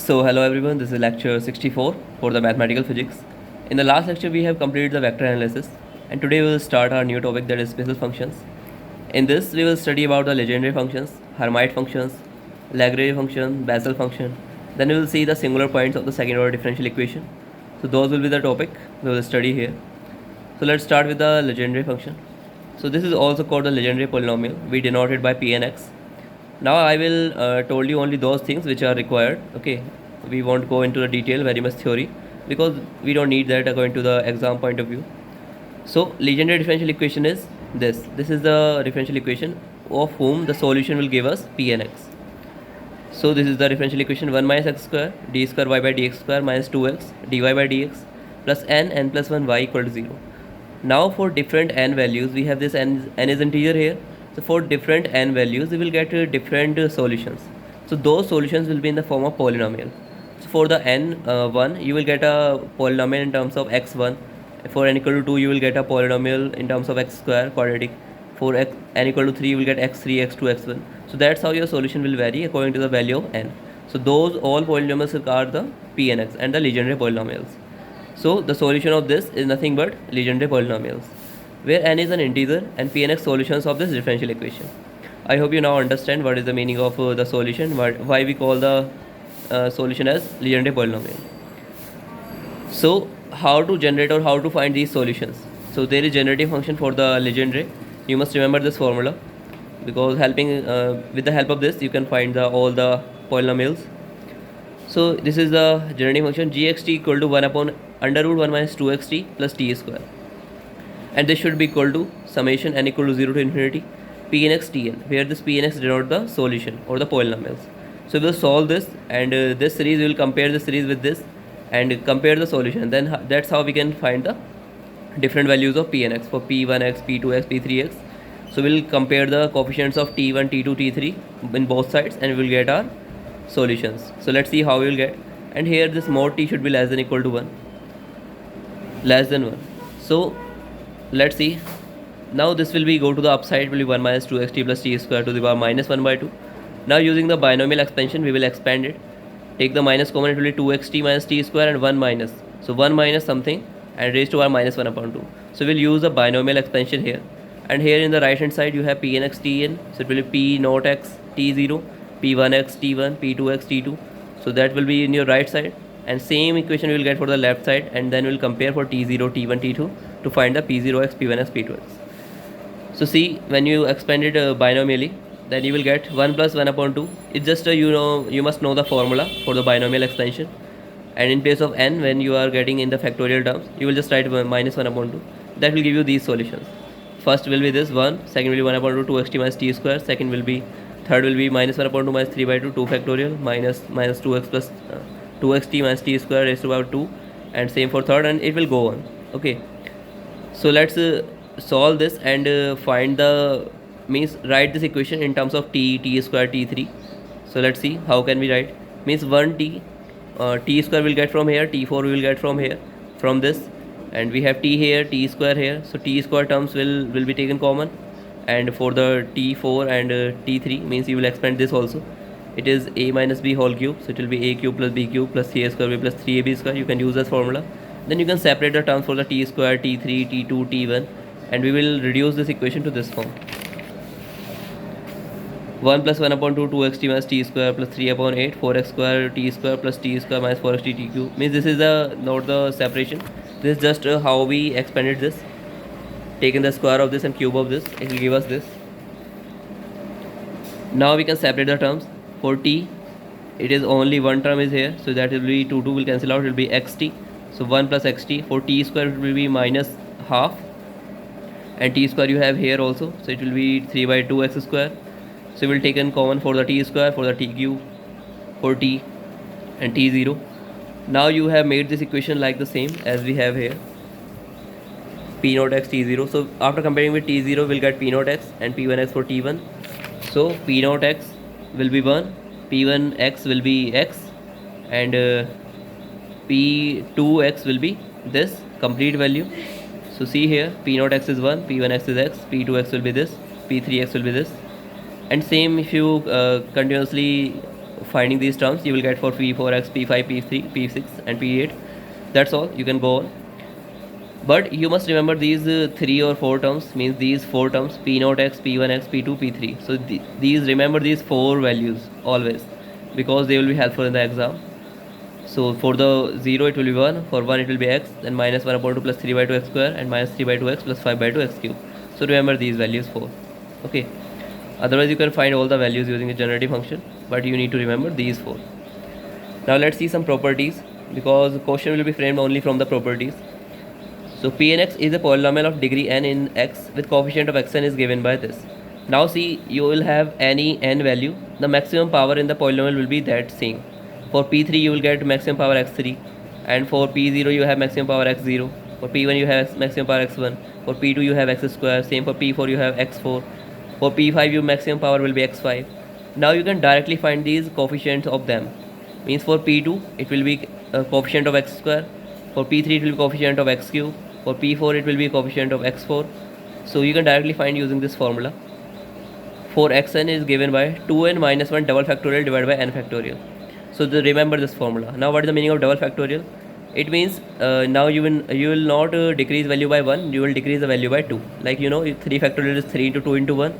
So hello everyone, this is lecture 64 for the mathematical physics. In the last lecture we have completed the vector analysis, and today we will start our new topic, that is Bessel functions. In this we will study about the Legendre functions, Hermite functions, Lagrange function, Bessel function. Then we will see the singular points of the second order differential equation. So those will be the topic we will study here. So let's start with the Legendre function. So this is also called the Legendre polynomial. We denote it by P and X. Now I will told you only those things which are required. Okay, we won't go into the detail very much theory because we don't need that according to the exam point of view. So Legendre differential equation is this. This is the differential equation of whom the solution will give us P and X. So this is the differential equation 1 minus x square d square y by dx square minus 2x dy by dx plus n plus 1 y equal to 0. Now for different n values we have this n is integer here. So for different n values we will get different solutions. So those solutions will be in the form of polynomial. So for the n1 you will get a polynomial in terms of x1. For n equal to 2 you will get a polynomial in terms of x square quadratic. For n equal to 3 you will get x3, x2, x1. So that's how your solution will vary according to the value of n. So those all polynomials are the P and X and the Legendre polynomials. So the solution of this is nothing but Legendre polynomials, where n is an integer and P and X solutions of this differential equation. I hope you now understand what is the meaning of the solution, why we call the solution as Legendre polynomial. So how to generate or how to find these solutions? So there is generative function for the Legendre. You must remember this formula, because with the help of this you can find all the polynomials. So this is the generative function gxt equal to 1 upon under root 1 minus 2xt plus t square, and this should be equal to summation n equal to 0 to infinity p n x tn, where this p and x denote the solution or the polynomials. So we will solve this, and this series we will compare this series with this and compare the solution. Then that's how we can find the different values of p and x for p1x, p2x, p3x. So we'll compare the coefficients of t1, t2, t3 in both sides, and we will get our solutions. So let's see how we will get. And here this mod t should be less than equal to 1, less than 1. So let's see. Now this will be go to the upside, will be 1 minus 2xt plus t square to the power minus 1 by 2. Now using the binomial expansion we will expand it. Take the minus common, it will be 2xt minus t square and 1 minus. So 1 minus something and raised to our minus 1 upon 2. So we'll use the binomial expansion here. And here in the right hand side you have p and x tn. So it will be p naught x t0, p1x t1, p2x t2. So that will be in your right side, and same equation we will get for the left side, and then we will compare for t0, t1, t2 to find the p0x, p1x, p2x. So see, when you expand it binomially, then you will get 1 plus 1 upon 2. It's just you must know the formula for the binomial expansion, and in place of n, when you are getting in the factorial terms, you will just write minus 1 upon 2. That will give you these solutions. First will be this 1, second will be 1 upon 2 2xt minus t square, second will be, third will be minus 1 upon 2 minus 3 by 2 2 factorial minus 2x plus 2xt minus t square raised to power 2, and same for third, and it will go on. Okay, so let's solve this and find the write this equation in terms of t square t3. So let's see how can we write. Means 1t t square will get from here, t4 we will get from here, from this, and we have t here, t square here. So t square terms will be taken common, and for the t4 and t3 means you will expand this also. It is a minus b whole cube, so it will be a cube plus b cube plus c square b plus 3ab square. You can use this formula. Then you can separate the terms for the t square, t3, t2, t1, and we will reduce this equation to this form. 1 plus 1 upon 2 2xt minus t square plus 3 upon 8 4x square t square plus t square minus 4xt t cube. Means this is not the separation. This is just how we expanded this. Taken the square of this and cube of this, it will give us this. Now we can separate the terms. For t, it is only one term is here, so that will be 2 will cancel out, it will be xt. So 1 plus xt. For t square it will be minus half, and t square you have here also, so it will be 3 by 2 x square. So we will take in common for the t square, for the t cube, for t, and t0. Now you have made this equation like the same as we have here, p naught x t0. So after comparing with t0 we'll get p naught x and p1x for t1. So p naught x will be 1, p1x will be x, and p2x will be this complete value. So see here, p naught x is 1, p1x is x, p2x will be this, p3x will be this. And same if you continuously finding these terms you will get for P4x, P5, P3, P6 and P8. That's all. You can go on. But you must remember these 3 or 4 terms, means these 4 terms P0x, P1x, P2, P3. So these, remember these 4 values always, because they will be helpful in the exam. So for the 0 it will be 1, for 1 it will be x, then minus 1 upon 2 plus 3 by 2 x square, and minus 3 by 2 x plus 5 by 2 x cube. So remember these values 4. Okay. Otherwise you can find all the values using a generative function, but you need to remember these 4. Now let's see some properties, because the question will be framed only from the properties. So Pnx is a polynomial of degree n in x with coefficient of xn is given by this. Now see, you will have any n value, the maximum power in the polynomial will be that same. For P3 you will get maximum power x3, and for P0 you have maximum power x0, for P1 you have maximum power x1, for P2 you have x square, same for P4 you have x4, for P5 your maximum power will be x5. Now you can directly find these coefficients of them. Means for P2 it will be coefficient of x square, for P3 it will be coefficient of x cube, for P4 it will be coefficient of x4. So you can directly find using this formula. For xn is given by 2n minus 1 double factorial divided by n factorial. So remember this formula. Now what is the meaning of double factorial? It means now you will not decrease value by 1, you will decrease the value by 2. Like 3 factorial is 3 into 2 into 1,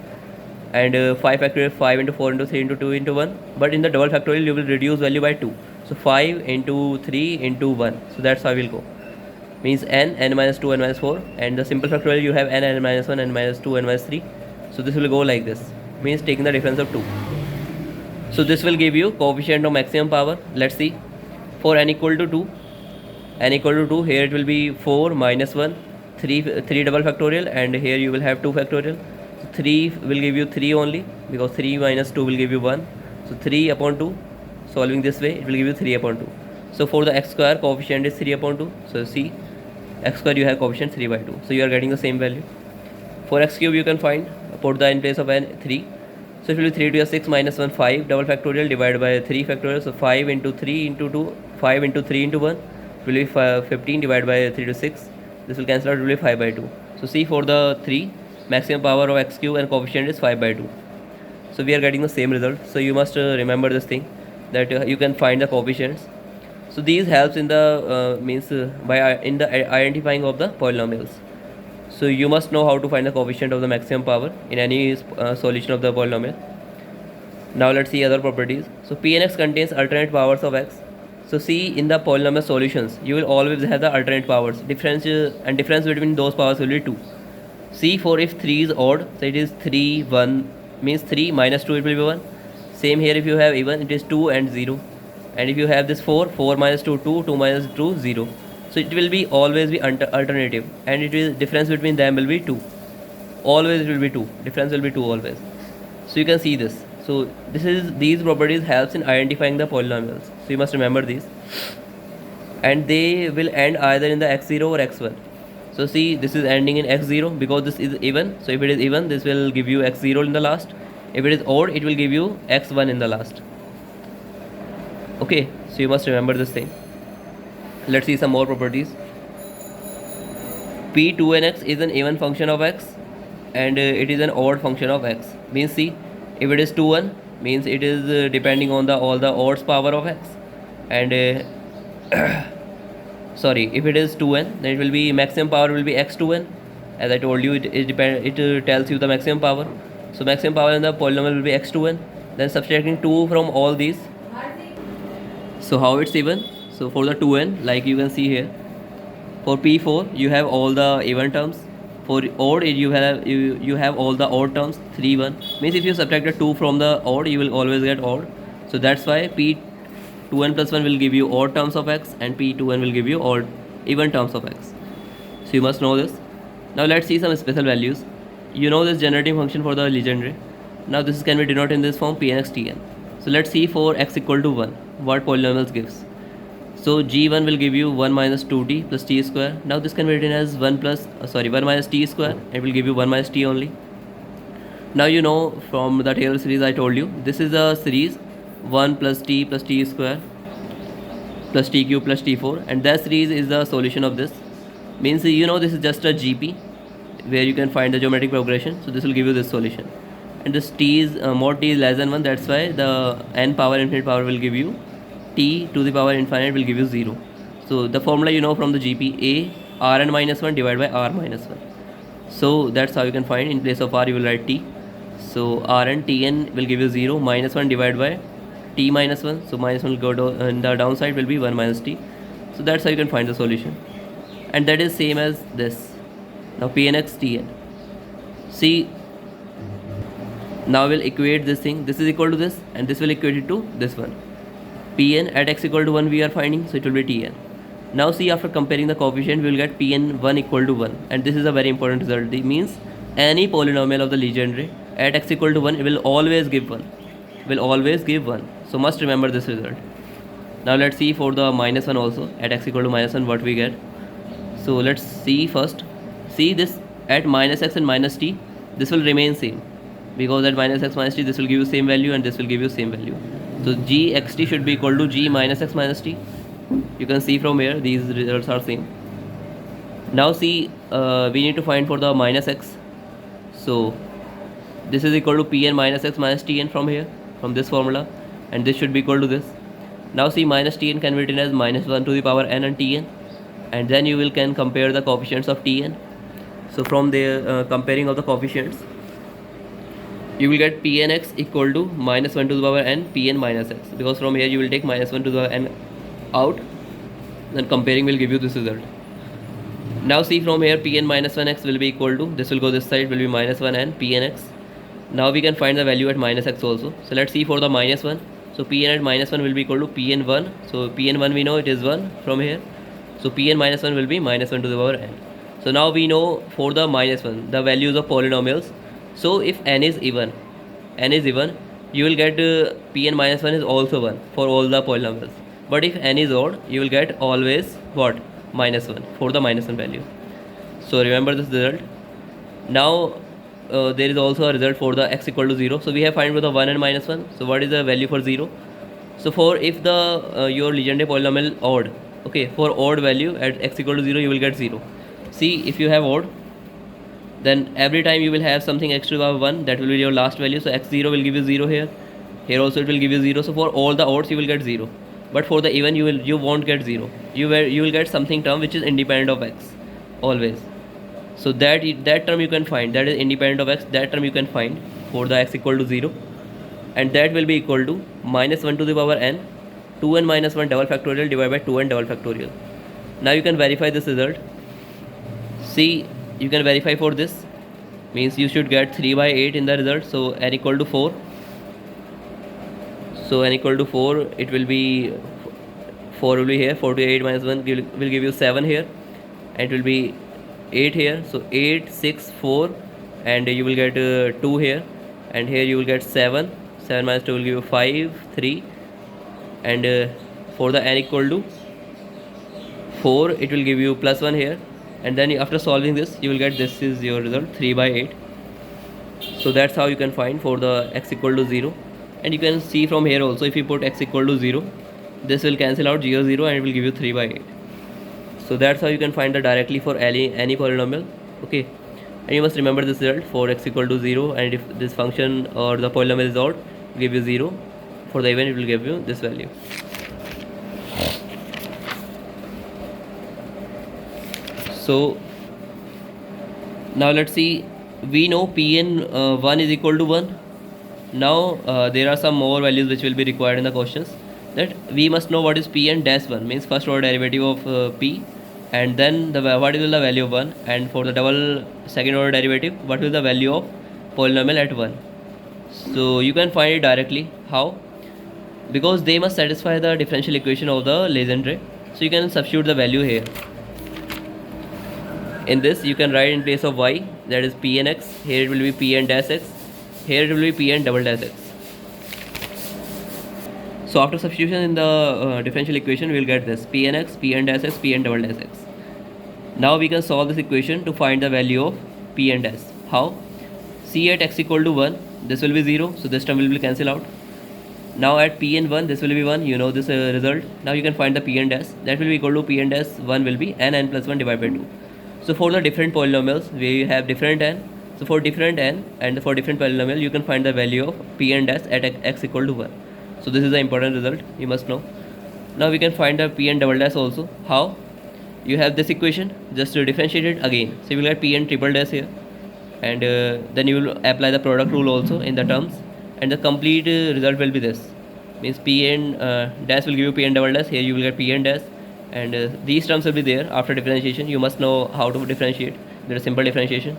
and 5 factorial 5 into 4 into 3 into 2 into 1. But in the double factorial you will reduce value by 2. So 5 into 3 into 1. So that's how we'll go. Means n minus 2, n minus 4, and the simple factorial you have n minus 1, n minus 2, n minus 3. So this will go like this, means taking the difference of 2. So this will give you coefficient of maximum power. Let's see. For n equal to 2, here it will be 4 minus 1, 3 double factorial, and here you will have 2 factorial. So 3 will give you 3 only, because 3 minus 2 will give you 1. So 3 upon 2, solving this way, it will give you 3 upon 2. So for the x square, coefficient is 3 upon 2. So see, x square you have coefficient 3 by 2. So you are getting the same value. For x cube you can find, put the in place of n 3. So it will be 3 to the 6 minus 1 5 double factorial divided by 3 factorial. So 5 into 3 into 2, 5 into 3 into 1 will be 15 divided by 3 to 6. This will cancel out, it will be 5 by 2. So see, for the 3, maximum power of x cube and coefficient is 5 by 2. So we are getting the same result. So you must remember this thing, that you can find the coefficients. So these helps in the in the identifying of the polynomials. So you must know how to find the coefficient of the maximum power in any solution of the polynomial. Now let's see other properties. So Pnx contains alternate powers of x. So see, in the polynomial solutions you will always have the alternate powers. Difference between those powers will be 2. See, for if 3 is odd, so it is 3 1, means 3 minus 2 it will be 1. Same here, if you have even, it is 2 and 0. And if you have this 4 minus 2 2, 2 minus 2 0. So it will be always be alternative, and it will difference between them will be 2. Always it will be 2. Difference will be 2 always. So you can see this. So these properties helps in identifying the polynomials. So you must remember these. And they will end either in the x0 or x1. So see, this is ending in x0 because this is even. So if it is even, this will give you x0 in the last. If it is odd, it will give you x1 in the last. Okay, so you must remember this thing. Let's see some more properties. P2nx is an even function of x, and it is an odd function of x. Means see, if it is 2n, means it is depending on all the odds power of x, and sorry, if it is 2n, then it will be maximum power will be x2n. As I told you, it tells you the maximum power. So maximum power in the polynomial will be x2n. Then subtracting 2 from all these. So how it's even? So for the 2n, like you can see here, for P4 you have all the even terms. For odd, you have all the odd terms. 3 1 means if you subtract the 2 from the odd, you will always get odd. So that's why P2n plus 1 will give you odd terms of x, and P2n will give you odd even terms of x. So you must know this. Now let's see some special values. You know this generating function for the Legendre. Now this can be denoted in this form, Pnx Tn. So let's see, for x equal to 1, what polynomials gives. So G1 will give you 1 minus 2t plus t square. Now this can be written as 1 minus t square. It will give you 1 minus t only. Now you know from the Taylor series I told you, this is a series 1 plus t square plus t cube plus t4, and that series is the solution of this. Means this is just a GP where you can find the geometric progression. So this will give you this solution. and this t is mod t is less than 1, that's why the n power infinite power will give you t to the power infinite will give you 0. So the formula you know from the GP, a rn minus 1 divided by r minus 1. So that's how you can find. In place of r you will write t. So rn tn will give you 0, minus 1 divided by t minus 1. So minus 1 will go down and the downside will be 1 minus t. So that's how you can find the solution. And that is same as this. Now pnx tn. See, now we'll equate this thing. This is equal to this and this will equate it to this one. Pn at x equal to 1 we are finding, so it will be tn. Now see, after comparing the coefficient we will get pn1 equal to 1, and this is a very important result. It means any polynomial of the Legendre at x equal to 1 it will always give 1. So must remember this result. Now let's see for the minus 1 also. At x equal to minus 1 what we get. So let's see first. See this, at minus x and minus t this will remain same, because at minus x minus t this will give you same value and this will give you same value. So g xt should be equal to g minus x minus t. You can see from here these results are same. Now see, we need to find for the minus x. So this is equal to pn minus x minus tn from here, from this formula, and this should be equal to this. Now see, minus tn can be written as minus 1 to the power n and tn, and then you will can compare the coefficients of tn. So from the comparing of the coefficients, you will get pnx equal to minus 1 to the power n pn minus x, because from here you will take minus 1 to the n out, then comparing will give you this result. Now see, from here pn minus 1x will be equal to, this will go this side, will be minus 1 n pnx. Now we can find the value at minus x also. So let's see for the minus 1. So pn at minus 1 will be equal to pn1. So pn1 we know it is 1 from here. So pn minus 1 will be minus 1 to the power n. So now we know for the minus 1 the values of polynomials. So if n is even, you will get pn minus 1 is also 1 for all the polynomials. But if n is odd, you will get always what? Minus 1 for the minus 1 value. So remember this result. Now there is also a result for the x equal to 0. So we have find for the 1 and minus 1. So what is the value for 0? So for if the your Legendre polynomial odd, okay, for odd value at x equal to 0 you will get 0. See, if you have odd, then every time you will have something x to the power 1, that will be your last value. So x0 will give you 0 here. Here also it will give you 0. So for all the odds you will get 0. But for the even you won't get 0. You will get something term which is independent of x always. So that term you can find, that is independent of x, that term you can find for the x equal to 0, and that will be equal to minus 1 to the power n 2n minus 1 double factorial divided by 2n double factorial. Now you can verify this result. See, you can verify for this, means you should get 3 by 8 in the result. So n equal to 4. So n equal to 4, it will be 4 will be here, 4 to 8 minus 1 will give you 7 here, and it will be 8 here. So 8, 6, 4, and you will get 2 here, and here you will get 7. 7 minus 2 will give you 5, 3, and for the n equal to 4, it will give you plus 1 here, and then after solving this you will get this is your result, 3 by 8. So that's how you can find for the x equal to 0. And you can see from here also, if you put x equal to 0, this will cancel out 0 0 and it will give you 3 by 8. So that's how you can find the directly for any polynomial. Okay, and you must remember this result for x equal to 0, and if this function or the polynomial is odd, give you 0. For the even it will give you this value. So now let's see, we know pn1 is equal to 1. Now there are some more values which will be required in the questions, that we must know what is pn dash 1, means first order derivative of p, and then what is the value of 1, and for the double second order derivative what is the value of polynomial at 1. So you can find it directly. How? Because they must satisfy the differential equation of the Legendre. So you can substitute the value here. In this you can write in place of y, that is pnx, here it will be pn dash x, here it will be pn double dash x. So after substitution in the differential equation we will get this pnx, pn dash x, pn double dash x. Now we can solve this equation to find the value of pn dash. How? See, at x equal to 1 this will be 0, so this term will be cancelled out. Now at pn1 this will be 1, you know this result. Now you can find the pn dash, that will be equal to pn dash 1 will be n plus 1 divided by 2. So for the different polynomials we have different n, So for different n and for different polynomial, you can find the value of Pn dash at x equal to 1. So this is the important result you must know. Now we can find the Pn double dash also. How? You have this equation, just to differentiate it again. So you will get Pn triple dash here, and then you will apply the product rule also in the terms, and the complete result will be this. Means Pn dash will give you Pn double dash. Here you will get Pn dash, and these terms will be there after differentiation. You must know how to differentiate. There is simple differentiation.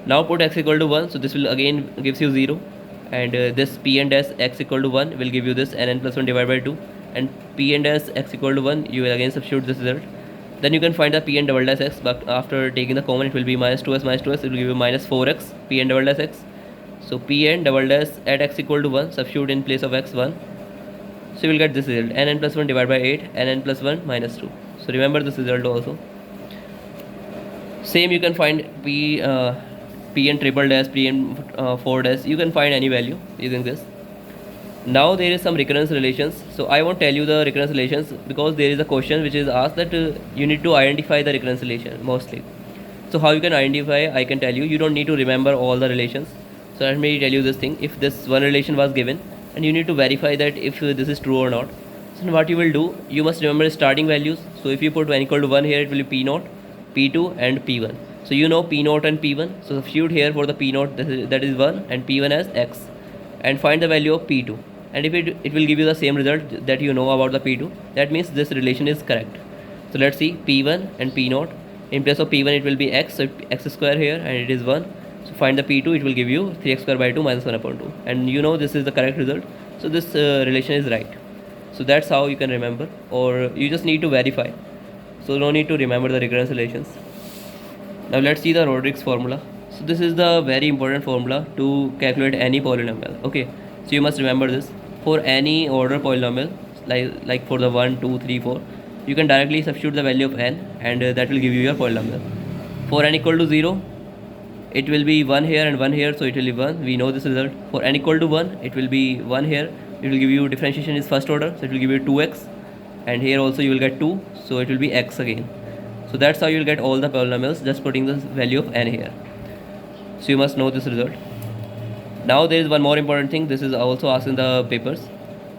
Now put x equal to 1, so this will again gives you 0, and this Pn dash x equal to 1 will give you this nn plus 1 divided by 2, and Pn dash x equal to 1, you will again substitute this result. Then you can find the Pn double dash x, but after taking the common it will be minus 2s, it will give you minus 4x Pn double dash x. So Pn double dash at x equal to 1, substitute in place of x 1, so you will get this result, nn plus 1 divided by 8, nn plus 1 minus 2. So remember this result also. Same you can find Pn triple dash, Pn 4 dash, you can find any value using this. Now there is some recurrence relations. So I won't tell you the recurrence relations because there is a question which is asked that you need to identify the recurrence relation mostly. So how you can identify, I can tell you. You don't need to remember all the relations. So let me tell you this thing. If this one relation was given, and you need to verify that if this is true or not. So what you will do, you must remember starting values. So if you put n equal to 1 here, it will be P0, P2 and P1. So you know P0 and P1. So substitute here for the P0, that is 1, and P1 as x, and find the value of P2. And if it will give you the same result that you know about the P2, that means this relation is correct. So let's see P1 and P0. In place of P1 it will be x, so x square here, and it is 1. So find the P2, it will give you 3x square by 2 minus 1 upon 2, and you know this is the correct result. So this relation is right. So that's how you can remember, or you just need to verify. So no need to remember the recurrence relations. Now let's see the Rodrigues formula. So this is the very important formula to calculate any polynomial. Okay, so you must remember this. For any order polynomial, like for the 1, 2, 3, 4, you can directly substitute the value of n, and that will give you your polynomial. For n equal to 0, it will be 1 here and 1 here, so it will be 1. We know this result. For n equal to 1, it will be 1 here. It will give you differentiation is first order, so it will give you 2x, and here also you will get 2, so it will be x again. So that's how you will get all the polynomials, just putting the value of n here. So you must know this result. Now there is one more important thing. This is also asked in the papers.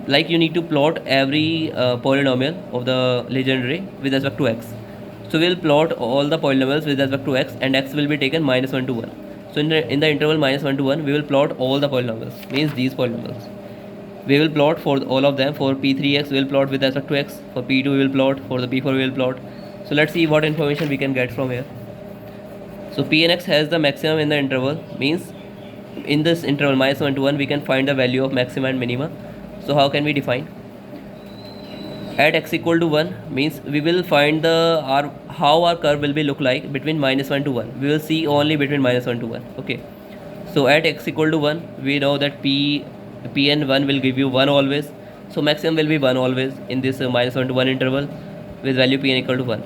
Like you need to plot every polynomial of the legendary with respect to x. So we'll plot all the polynomials with respect to x, and x will be taken minus 1 to 1. So in the interval minus 1 to 1, we will plot all the polynomials, means these polynomials. We will plot for all of them. For P3x we will plot with respect to x. For P2 we will plot. For the P4 we will plot. So let's see what information we can get from here. So Pnx has the maximum in the interval, means in this interval minus 1 to 1 we can find the value of maxima and minima. So how can we define? At x equal to 1 means we will find how our curve will be look like between minus 1 to 1. We will see only between minus 1 to 1. Okay. So at x equal to 1, we know that Pn1 will give you 1 always. So maximum will be 1 always in this minus 1 to 1 interval with value Pn equal to 1.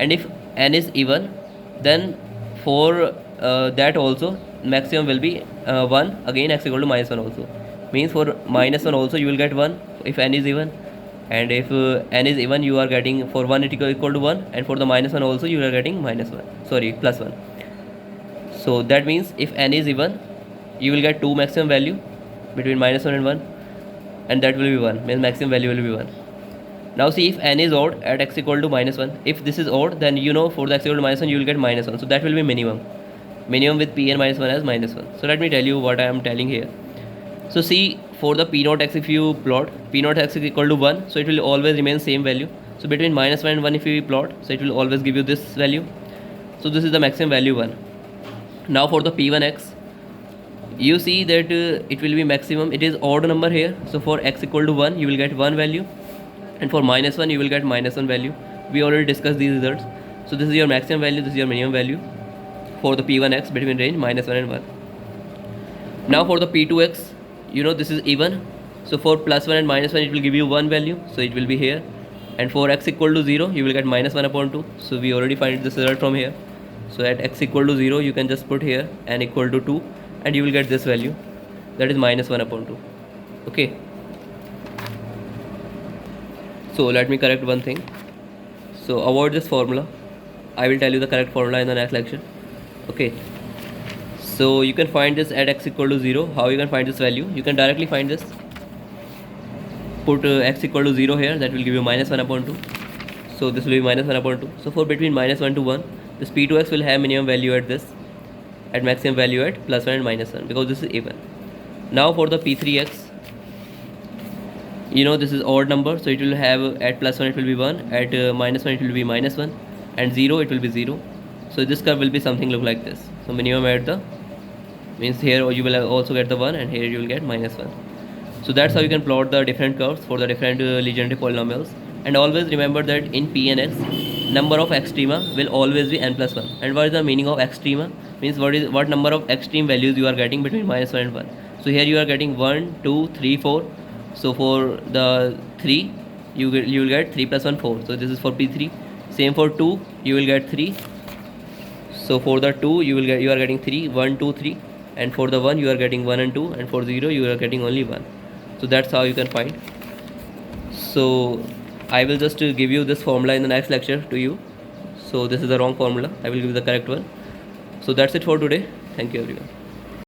And if n is even, then for that also maximum will be 1, again x equal to minus 1 also. Means for minus 1 also you will get 1 if n is even, and if n is even you are getting, for 1 it equal to 1, and for the minus 1 also you are getting plus 1. So that means if n is even, you will get 2 maximum value between minus 1 and 1, and that will be 1, means maximum value will be 1. Now see, if n is odd at x equal to minus 1, if this is odd, then you know for the x equal to minus 1 you will get minus 1, so that will be minimum with Pn minus 1 as minus 1. So let me tell you what I am telling here. So see, for the P0 x, if you plot P0 x is equal to 1, so it will always remain same value. So between minus 1 and 1 if you plot, so it will always give you this value. So this is the maximum value 1. Now for the P1 x, you see that it will be maximum, it is odd number here. So for x equal to 1 you will get 1 value, and for minus 1 you will get minus 1 value. We already discussed these results. So this is your maximum value, this is your minimum value for the P1x between range minus 1 and 1. Now for the P2x, you know this is even. So for plus 1 and minus 1 it will give you 1 value, so it will be here. And for x equal to 0 you will get minus 1 upon 2. So we already find this result from here. So at x equal to 0 you can just put here n equal to 2, and you will get this value, that is minus 1 upon 2. Okay. So let me correct one thing. So avoid this formula. I will tell you the correct formula in the next lecture. Okay. So you can find this at x equal to 0. How you can find this value? You can directly find this. Put x equal to 0 here, that will give you minus 1 upon 2. So this will be minus 1 upon 2. So for between minus 1 to 1, this p2x will have minimum value at this, at maximum value at plus 1 and minus 1, because this is even. Now for the p3x, you know this is odd number, so it will have at plus 1 it will be 1, at minus 1 it will be minus 1, and 0 it will be 0. So this curve will be something look like this. So minimum at the, means here you will also get the 1, and here you will get minus 1. So that's how you can plot the different curves for the different Legendre polynomials. And always remember that in P and X, number of extrema will always be n plus 1. And what is the meaning of extrema? Means what number of extreme values you are getting between minus 1 and 1. So here you are getting 1, 2, 3, 4. So for the 3, you will get 3 plus 1, 4. So this is for P3. Same for 2, you will get 3. So for the 2, you are getting 3, 1, 2, 3. And for the 1, you are getting 1 and 2. And for 0, you are getting only 1. So that's how you can find. So I will just give you this formula in the next lecture to you. So this is the wrong formula. I will give you the correct one. So that's it for today. Thank you everyone.